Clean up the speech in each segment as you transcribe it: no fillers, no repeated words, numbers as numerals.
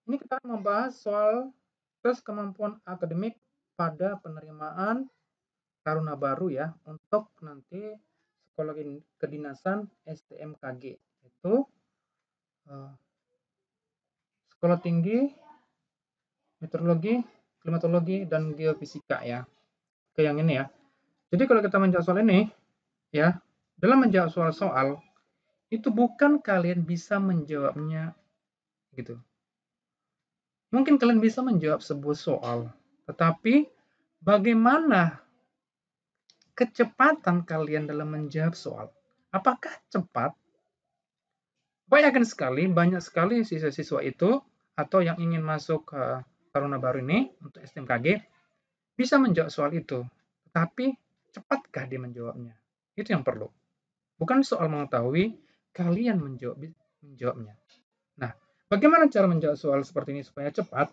Ini kita akan membahas soal tes kemampuan akademik pada penerimaan taruna baru ya untuk nanti sekolah kedinasan STMKG itu sekolah tinggi meteorologi, klimatologi dan geofisika ya. Oke yang ini ya. Jadi kalau kita menjawab soal ini ya, dalam menjawab soal-soal itu bukan kalian bisa menjawabnya gitu. Mungkin kalian bisa menjawab sebuah soal, tetapi bagaimana kecepatan kalian dalam menjawab soal? Apakah cepat? Banyak sekali siswa-siswa itu atau yang ingin masuk ke taruna baru ini untuk STMKG bisa menjawab soal itu, tetapi cepatkah dia menjawabnya? Itu yang perlu. Bukan soal mengetahui, kalian menjawabnya. Nah, bagaimana cara menjawab soal seperti ini supaya cepat?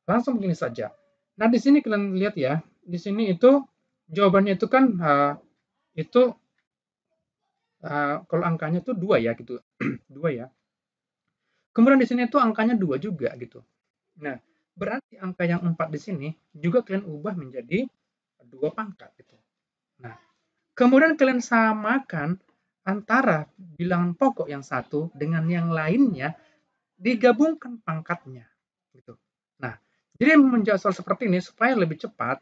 Langsung begini saja. Nah, di sini kalian lihat ya, di sini itu jawabannya itu kan itu kalau angkanya itu 2 ya gitu. 2 ya. Kemudian di sini tuh angkanya 2 juga gitu. Nah, berarti angka yang 4 di sini juga kalian ubah menjadi 2 pangkat gitu. Nah, kemudian kalian samakan antara bilangan pokok yang satu dengan yang lainnya, digabungkan pangkatnya gitu. Nah, jadi menjawab soal seperti ini supaya lebih cepat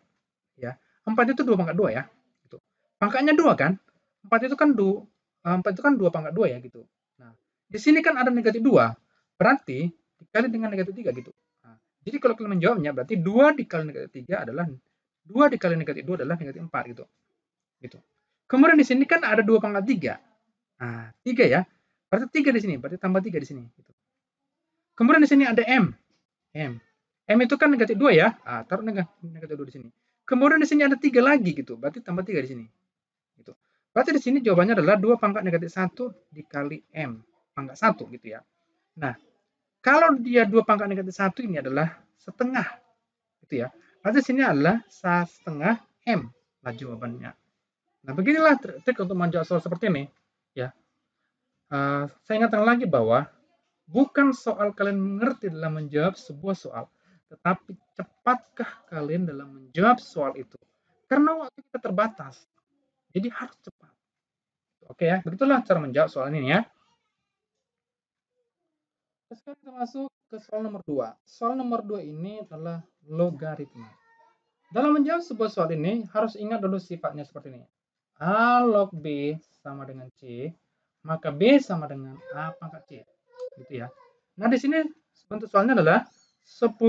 ya. 4 itu 2 pangkat 2 ya gitu. Pangkatnya 2 kan? 4 itu kan 4 itu kan 2 pangkat 2 ya gitu. Nah, di sini kan ada negatif 2. Berarti dikali dengan negatif 3 gitu. Nah, jadi kalau kalian menjawabnya berarti 2 dikali negatif 3 adalah 2 dikali negatif 2 adalah negatif 4 gitu. Gitu. Kemudian di sini kan ada 2 pangkat 3. Nah, 3 ya. Berarti 3 di sini, berarti tambah 3 di sini gitu. Kemudian di sini ada M. M. M itu kan negatif 2 ya. Ah, taruh negatif 2 di sini. Kemudian di sini ada 3 lagi gitu. Berarti tambah 3 di sini. Gitu. Berarti di sini jawabannya adalah 2 pangkat negatif 1 dikali M. Pangkat 1 gitu ya. Nah, kalau dia 2 pangkat negatif 1 ini adalah setengah. Gitu ya. Berarti di sini adalah setengah M. Nah, jawabannya. Nah, beginilah trik untuk menjawab soal seperti ini. Ya. Saya ingatkan lagi bahwa bukan soal kalian mengerti dalam menjawab sebuah soal, tetapi cepatkah kalian dalam menjawab soal itu. Karena waktu kita terbatas, jadi harus cepat. Oke ya, begitulah cara menjawab soal ini ya. Sekarang kita masuk ke soal nomor 2. Soal nomor 2 ini adalah logaritma. Dalam menjawab sebuah soal ini, harus ingat dulu sifatnya seperti ini. A log B sama dengan C, maka B sama dengan A pangkat C. Gitu ya. Nah, di sini bentuk soalnya adalah 10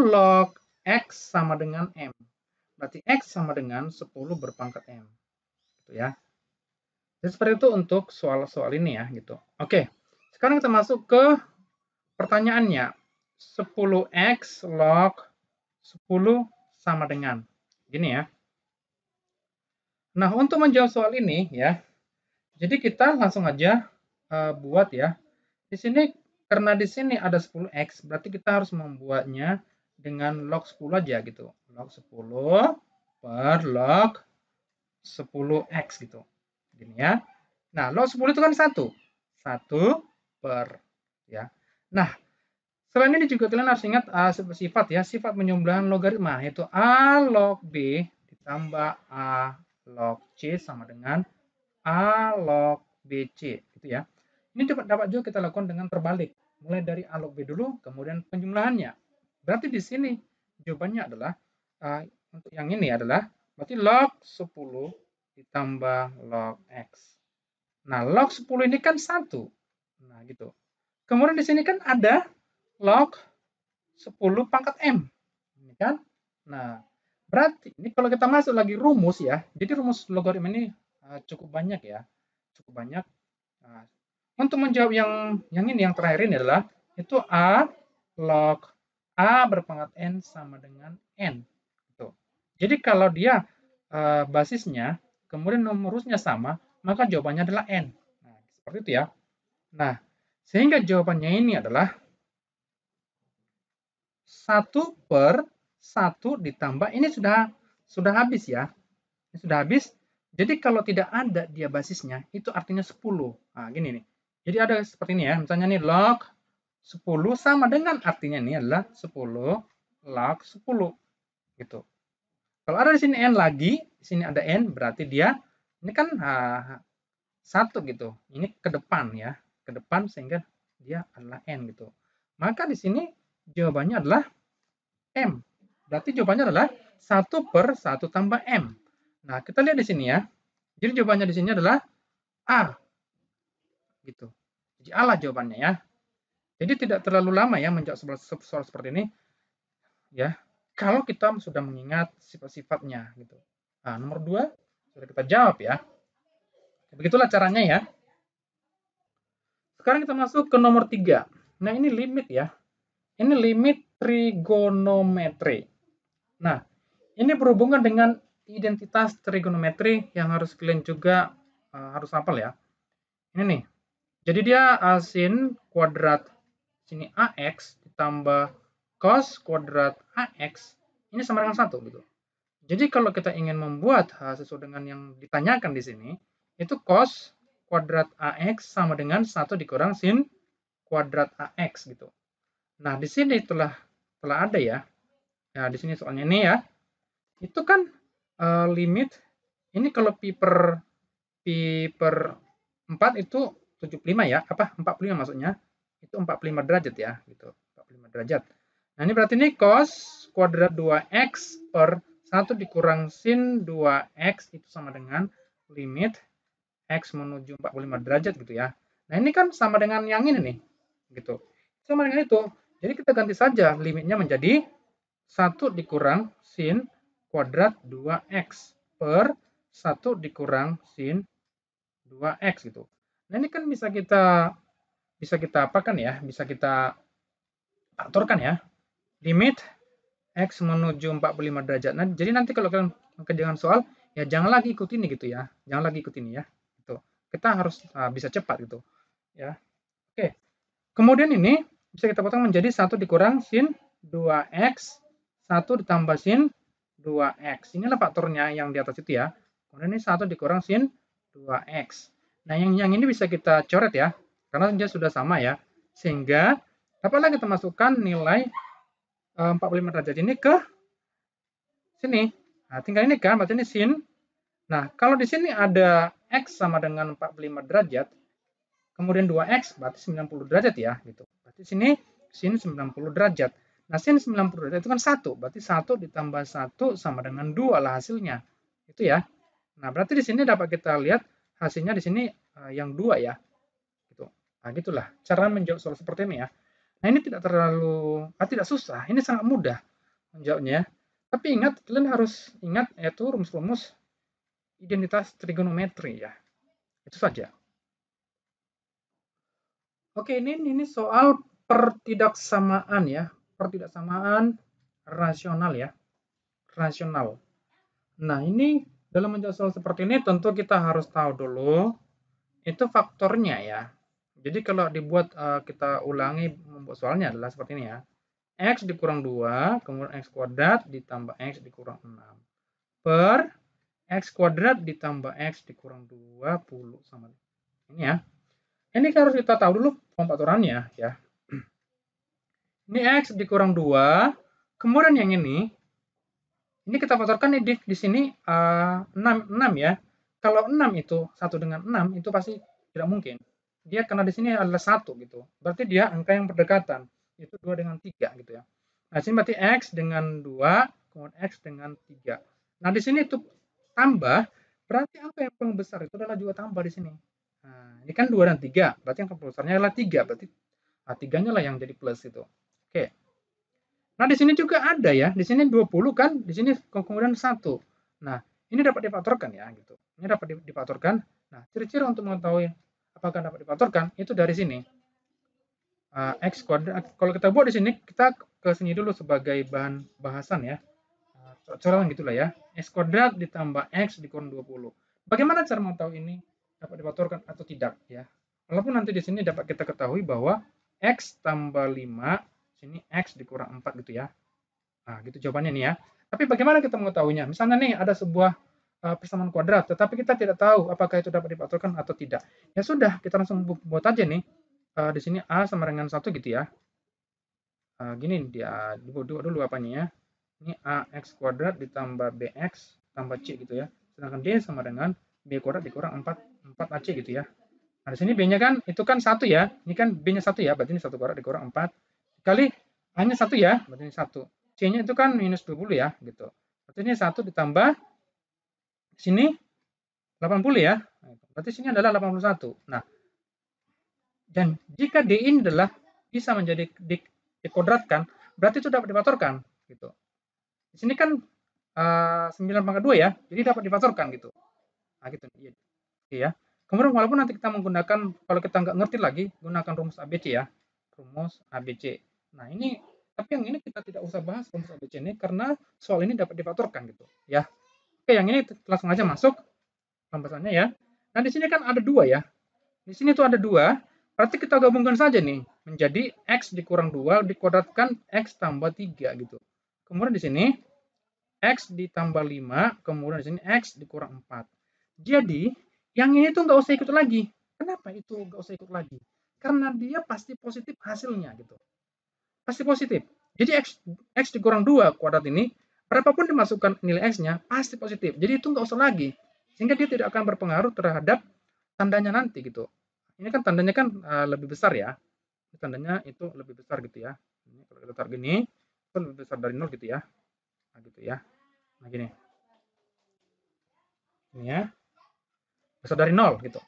log X sama dengan M. Berarti X sama dengan 10 berpangkat M. Gitu ya. Jadi seperti itu untuk soal-soal ini ya gitu. Oke. Sekarang kita masuk ke pertanyaannya. 10X log 10 sama dengan. Gini ya. Nah, untuk menjawab soal ini ya, jadi kita langsung aja buat ya. Di sini karena di sini ada 10x, berarti kita harus membuatnya dengan log 10 aja gitu. Log 10 per log 10x gitu. Gini ya. Nah, log 10 itu kan 1. 1 per ya. Nah, selain ini juga kalian harus ingat sifat ya, sifat penyembelahan logaritma yaitu A log B ditambah A log C sama dengan A log BC gitu ya. Ini dapat juga kita lakukan dengan terbalik. Mulai dari A log B dulu, kemudian penjumlahannya. Berarti di sini jawabannya adalah untuk yang ini adalah berarti log 10 ditambah log X. Nah, log 10 ini kan 1. Nah, gitu. Kemudian di sini kan ada log 10 pangkat M. Ini kan? Nah, berarti ini kalau kita masuk lagi rumus ya. Jadi rumus logaritma ini cukup banyak ya. Cukup banyak. Nah, untuk menjawab yang ini yang terakhir ini adalah itu A log A berpangkat N sama dengan N. Gitu. Jadi kalau dia basisnya kemudian nomorusnya sama, maka jawabannya adalah N. Nah, seperti itu ya. Nah, sehingga jawabannya ini adalah 1 per 1 ditambah ini sudah habis ya. Ini sudah habis. Jadi kalau tidak ada dia basisnya, itu artinya 10. Nah, gini nih. Jadi ada seperti ini ya. Misalnya nih log 10 sama dengan artinya ini adalah 10 log 10 gitu. Kalau ada di sini n lagi, di sini ada n berarti dia ini kan 1 gitu. Ini ke depan ya, ke depan sehingga dia adalah n gitu. Maka di sini jawabannya adalah m. Berarti jawabannya adalah 1 per 1 tambah m. Nah, kita lihat di sini ya. Jadi jawabannya di sini adalah A. Gitu. Jadi A lah jawabannya ya. Jadi tidak terlalu lama ya menjawab soal seperti ini ya. Kalau kita sudah mengingat sifat-sifatnya gitu. Nah, nomor 2 sudah kita jawab ya. Begitulah caranya ya. Sekarang kita masuk ke nomor 3. Nah, ini limit ya. Ini limit trigonometri. Nah, ini berhubungan dengan identitas trigonometri yang harus kalian juga harus hafal ya. Ini nih. Jadi dia sin kuadrat sini AX ditambah cos kuadrat AX ini sama dengan 1 gitu. Jadi kalau kita ingin membuat sesuai dengan yang ditanyakan di sini, itu cos kuadrat AX sama dengan 1 dikurang sin kuadrat AX gitu. Nah, di sini telah ada ya. Nah, di sini soalnya ini ya. Itu kan limit ini kalau pi per 4 itu 75 ya, 45 maksudnya. Itu 45 derajat ya, gitu. 45 derajat. Nah, ini berarti ini cos kuadrat 2x per 1 dikurang sin 2x itu sama dengan limit x menuju 45 derajat gitu ya. Nah, ini kan sama dengan yang ini nih, gitu. Sama dengan itu. Jadi kita ganti saja limitnya menjadi 1 dikurang sin kuadrat 2x per 1 dikurang sin 2x gitu. Nah, ini kan bisa kita apakan ya? Bisa kita faktorkan ya. Limit x menuju 45 derajat. Nah, jadi nanti kalau kalian mengerjakan soal, ya jangan lagi ikut ini gitu ya. Jangan lagi ikut ini ya. Gitu. Kita harus bisa cepat gitu. Ya. Oke. Kemudian ini bisa kita potong menjadi 1 dikurang sin 2x, 1 ditambah sin 2x. Inilah faktornya yang di atas itu ya. Kemudian ini 1 dikurang sin 2x. Nah, yang ini bisa kita coret ya. Karena dia sudah sama ya. Sehingga dapatlah kita masukkan nilai 45 derajat ini ke sini. Nah, tinggal ini kan, berarti ini sin. Nah, kalau di sini ada x sama dengan 45 derajat, kemudian 2x berarti 90 derajat ya, gitu. Berarti sini sin 90 derajat. Nah, sin 90 derajat itu kan 1, berarti 1 ditambah 1 sama dengan 2 lah hasilnya. Itu ya. Nah, berarti di sini dapat kita lihat hasilnya di sini yang 2 ya. Gitu. Nah, gitulah cara menjawab soal seperti ini ya. Nah, ini tidak terlalu tidak susah, ini sangat mudah menjawabnya. Tapi ingat, kalian harus ingat yaitu rumus-rumus identitas trigonometri ya. Itu saja. Oke, ini soal pertidaksamaan ya. Pertidaksamaan rasional ya. Rasional. Nah, ini dalam menjawab soal seperti ini tentu kita harus tahu dulu itu faktornya ya. Jadi kalau dibuat kita ulangi membuat soalnya adalah seperti ini ya. X dikurang 2, kemudian X kuadrat ditambah X dikurang 6. Per X kuadrat ditambah X dikurang 20 sama ini ya. Ini harus kita tahu dulu pemfaktorannya ya. Ini X dikurang 2, kemudian yang ini kita faktorkan di sini 6 ya. Kalau 6 itu 1 dengan 6 itu pasti tidak mungkin. Dia karena di sini adalah 1 gitu. Berarti dia angka yang berdekatan. Itu 2 dengan 3 gitu ya. Nah, sini berarti X dengan 2, kemudian X dengan 3. Nah, di sini itu tambah, berarti angka yang paling besar itu adalah juga tambah di sini. Nah, ini kan 2 dan 3, berarti angka besarnya adalah 3, berarti 3-nya lah yang jadi plus itu. Oke. Nah, di sini juga ada ya. Di sini 20 kan, di sini kemudian 1. Nah, ini dapat difaktorkan ya gitu. Ini dapat difaktorkan. Nah, ciri-ciri untuk mengetahui apakah dapat difaktorkan itu dari sini. X kuadrat. Kalau kita buat di sini, kita ke sini dulu sebagai bahan bahasan ya. Cocoran gitulah ya. X kuadrat ditambah X dikurang 20. Bagaimana cara mengetahui ini dapat difaktorkan atau tidak ya? Walaupun nanti di sini dapat kita ketahui bahwa X tambah 5 sini X dikurang 4 gitu ya. Nah, gitu jawabannya nih ya. Tapi bagaimana kita mengetahuinya? Misalnya nih ada sebuah persamaan kuadrat, tetapi kita tidak tahu apakah itu dapat difaktorkan atau tidak. Ya sudah, kita langsung buat aja nih di sini A sama dengan 1 gitu ya. Gini dia dulu apanya ya. Ini AX kuadrat ditambah BX tambah C gitu ya. Sedangkan D sama dengan B kuadrat dikurang 4AC gitu ya. Nah, di sini B-nya kan itu kan 1 ya. Ini kan B-nya 1 ya, berarti ini 1 kuadrat dikurang 4 kali A-nya 1 ya, berarti ini 1. C-nya itu kan minus 20 ya, gitu. Berarti ini 1 ditambah sini 80 ya. Berarti sini adalah 81. Nah, dan jika D ini adalah bisa menjadi dikodratkan, berarti itu dapat difaktorkan gitu. Di sini kan 9 pangkat 2 ya, jadi dapat difaktorkan gitu. Nah, gitu. Iya ya. Kemudian walaupun nanti kita menggunakan, kalau kita nggak ngerti lagi, gunakan rumus ABC ya. Rumus ABC. Nah, ini tapi yang ini kita tidak usah bahas rumus ABC ini karena soal ini dapat difaktorkan gitu ya. Oke, yang ini langsung aja masuk pembahasannya ya. Nah, di sini kan ada 2 ya. Di sini tuh ada 2, berarti kita gabungkan saja nih menjadi X dikurang 2 dikuadratkan X tambah 3 gitu. Kemudian di sini X ditambah 5, kemudian di sini X dikurang 4. Jadi, yang ini tuh nggak usah ikut lagi. Kenapa itu nggak usah ikut lagi? Karena dia pasti positif hasilnya gitu. Pasti positif. Jadi X dikurang 2 kuadrat ini, berapapun dimasukkan nilai X-nya, pasti positif. Jadi itu nggak usah lagi. Sehingga dia tidak akan berpengaruh terhadap tandanya nanti gitu. Ini kan tandanya kan lebih besar ya. Tandanya itu lebih besar gitu ya. Ini kalau kita taruh gini, itu lebih besar dari 0 gitu ya. Nah gitu ya. Nah gini. Ini ya. Besar dari 0 gitu.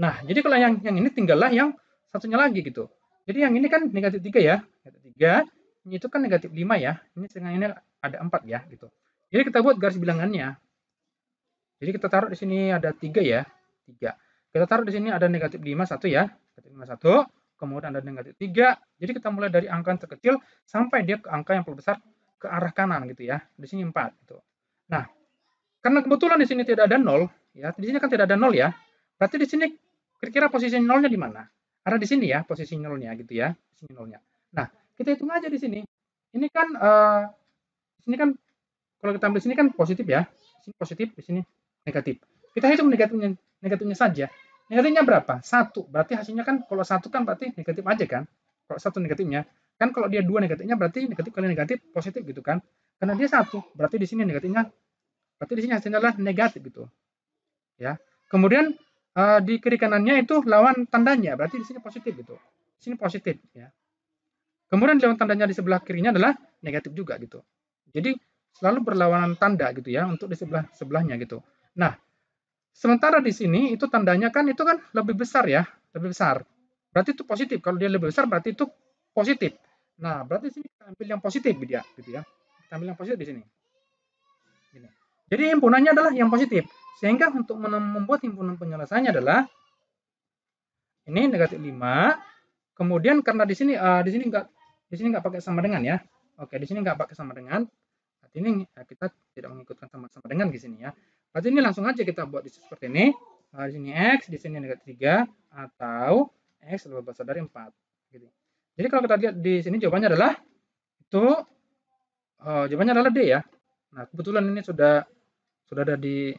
Nah, jadi kalau yang ini tinggallah yang satunya lagi gitu. Jadi yang ini kan negatif 3 ya. Negatif 3, ini itu kan negatif 5 ya. Ini setengah ini ada 4 ya gitu. Jadi kita buat garis bilangannya. Jadi kita taruh di sini ada 3 ya. 3. Kita taruh di sini ada negatif 5, 1 ya. Negatif 5, 1. Kemudian ada negatif 3. Jadi kita mulai dari angka yang terkecil sampai dia ke angka yang paling besar ke arah kanan gitu ya. Di sini 4 gitu. Nah, karena kebetulan di sini tidak ada 0 ya. Di sini kan tidak ada 0 ya. Berarti di sini kira-kira posisi nolnya di mana? Ada di sini ya posisi nolnya gitu ya. Di sini nolnya. Nah, kita hitung aja di sini. Ini kan di sini kan kalau kita ambil sini kan positif ya. Di sini positif, di sini negatif. Kita hitung negatifnya saja. Negatifnya berapa? 1. Berarti hasilnya kan kalau 1 kan berarti negatif aja kan? Kalau 1 negatifnya. Kan kalau dia 2 negatifnya berarti negatif kali negatif positif gitu kan? Karena dia 1, berarti di sini negatifnya berarti di sini hasilnya adalah negatif gitu. Ya. Kemudian di kiri kanannya itu lawan tandanya, berarti di sini positif gitu. Di sini positif ya. Kemudian lawan tandanya di sebelah kirinya adalah negatif juga gitu. Jadi selalu berlawanan tanda gitu ya untuk di sebelahnya gitu. Nah, sementara di sini itu tandanya kan itu kan lebih besar ya, lebih besar. Berarti itu positif. Kalau dia lebih besar berarti itu positif. Nah, berarti di sini kita ambil yang positif dia gitu ya. Kita ambil yang positif di sini. Gini. Jadi himpunannya adalah yang positif. Sehingga untuk membuat himpunan penyelesaiannya adalah ini negatif 5. Kemudian karena di sini enggak pakai sama dengan ya. Oke, di sini enggak pakai sama dengan. Berarti ini kita tidak mengikutkan sama dengan di sini ya. Berarti ini langsung aja kita buat seperti ini. Di sini X, di sini negatif 3 atau X lebih besar dari 4 gitu. Jadi kalau kita lihat di sini jawabannya adalah itu jawabannya adalah D ya. Nah, kebetulan ini sudah ada di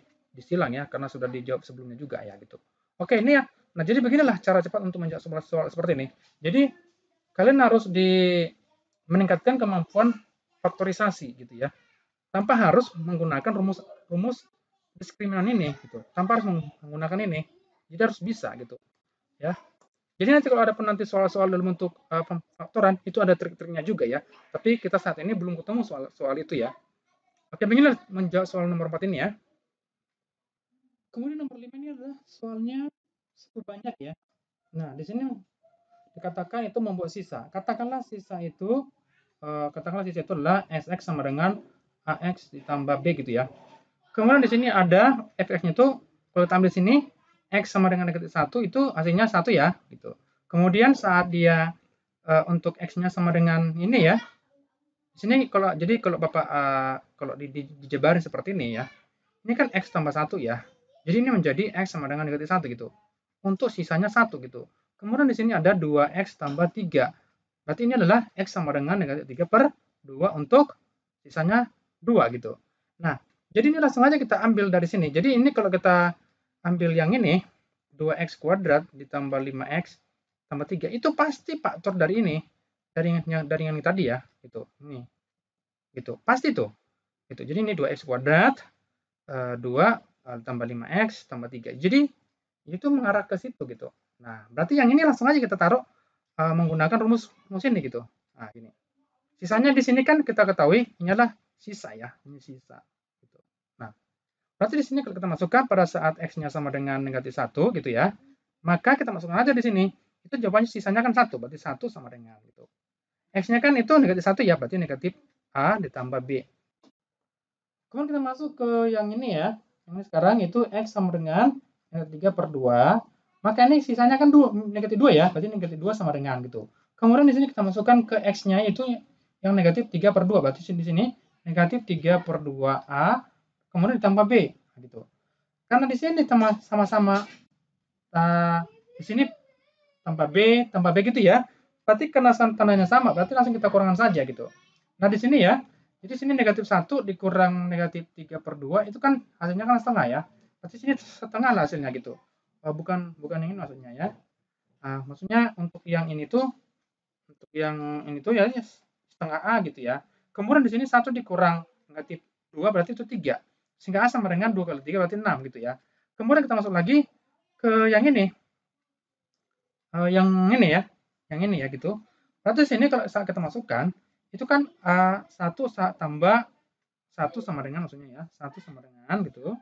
silang ya karena sudah dijawab sebelumnya juga ya gitu. Oke, ini ya. Nah, jadi beginilah cara cepat untuk menjawab soal seperti ini. Jadi kalian harus meningkatkan kemampuan faktorisasi gitu ya. Tanpa harus menggunakan rumus diskriminan ini gitu. Tanpa harus menggunakan ini. Jadi harus bisa gitu ya. Jadi nanti kalau ada pun nanti soal-soal dalam bentuk faktoran itu ada trik-triknya juga ya. Tapi kita saat ini belum ketemu soal itu ya. Oke, beginilah menjawab soal nomor 4 ini ya. Kemudian nomor 5 ini adalah soalnya cukup banyak ya. Nah, di sini dikatakan itu membuat sisa. Katakanlah sisa itu adalah SX sama dengan AX ditambah B gitu ya. Kemudian di sini ada fx-nya itu kalau kita ambil sini X sama dengan negatif 1 itu hasilnya 1 ya gitu. Kemudian saat dia untuk X-nya sama dengan ini ya. Di sini kalau Bapak kalau dijebarin seperti ini ya. Ini kan X tambah 1 ya. Jadi ini menjadi X sama dengan negatif 1 gitu. Untuk sisanya 1 gitu. Kemudian di sini ada 2X tambah 3. Berarti ini adalah X sama dengan negatif 3 per 2 untuk sisanya 2 gitu. Nah, jadi ini langsung aja kita ambil dari sini. Jadi ini kalau kita ambil yang ini, 2X kuadrat ditambah 5X tambah 3 itu pasti faktor dari ini, dari yang tadi ya, gitu. Ini, gitu. Pasti tuh. Gitu. Jadi ini 2x kuadrat 2 tambah 5x tambah 3. Jadi itu mengarah ke situ gitu. Nah, berarti yang ini langsung aja kita taruh menggunakan rumus ini gitu. Nah, ini. Sisanya di sini kan kita ketahui ini adalah sisa ya, ini sisa. Gitu. Nah, berarti di sini kalau kita masukkan pada saat x-nya sama dengan negatif 1 gitu ya, maka kita masukkan aja di sini. Itu jawabannya sisanya kan 1, berarti 1 sama dengan gitu. X-nya kan itu negatif 1 ya, berarti negatif A ditambah B. Kemudian kita masuk ke yang ini ya. Ini sekarang itu X sama dengan negatif 3 per 2. Maka ini sisanya kan negatif 2 ya, berarti negatif 2 sama dengan gitu. Kemudian di sini kita masukkan ke X-nya itu yang negatif 3 per 2, berarti di sini negatif 3 per 2A, kemudian ditambah B. Gitu. Karena di sini sama-sama di sini tambah B gitu ya. Berarti karena tandanya sama, berarti langsung kita kurangkan saja gitu. Nah, di sini ya. Jadi sini negatif 1 dikurang negatif 3 per 2 itu kan hasilnya kan setengah ya. Berarti sini setengah lah hasilnya gitu. Bukan yang ini maksudnya ya. Nah, maksudnya untuk yang ini tuh ya setengah A gitu ya. Kemudian di sini 1 dikurang negatif 2 berarti itu 3. Sehingga A sama dengan 2 kali 3 berarti 6 gitu ya. Kemudian kita masuk lagi ke yang ini. Yang ini ya gitu. Berarti sini kalau saat kita masukkan itu kan 1 tambah 1 sama dengan maksudnya ya, 1 sama dengan gitu.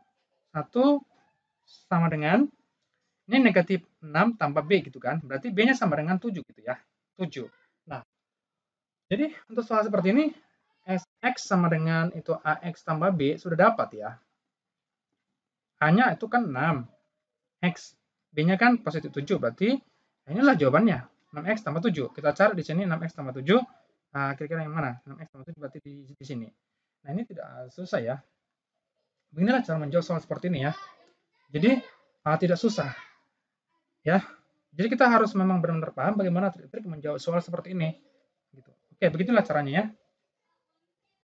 1 sama dengan ini negatif 6 tambah B gitu kan. Berarti B-nya sama dengan 7 gitu ya. 7. Nah, jadi untuk soal seperti ini X sama dengan itu AX tambah B sudah dapat ya. A-nya itu kan 6. X. B-nya kan positif 7 berarti inilah jawabannya. 6x tambah 7. Kita cari di sini 6x tambah 7. Nah, kira-kira yang mana? 6x tambah 7 berarti di sini. Nah, ini tidak susah ya. Beginilah cara menjawab soal seperti ini ya. Jadi, tidak susah. Ya. Jadi kita harus memang benar-benar paham bagaimana trik-trik menjawab soal seperti ini. Gitu. Oke, begitulah caranya ya.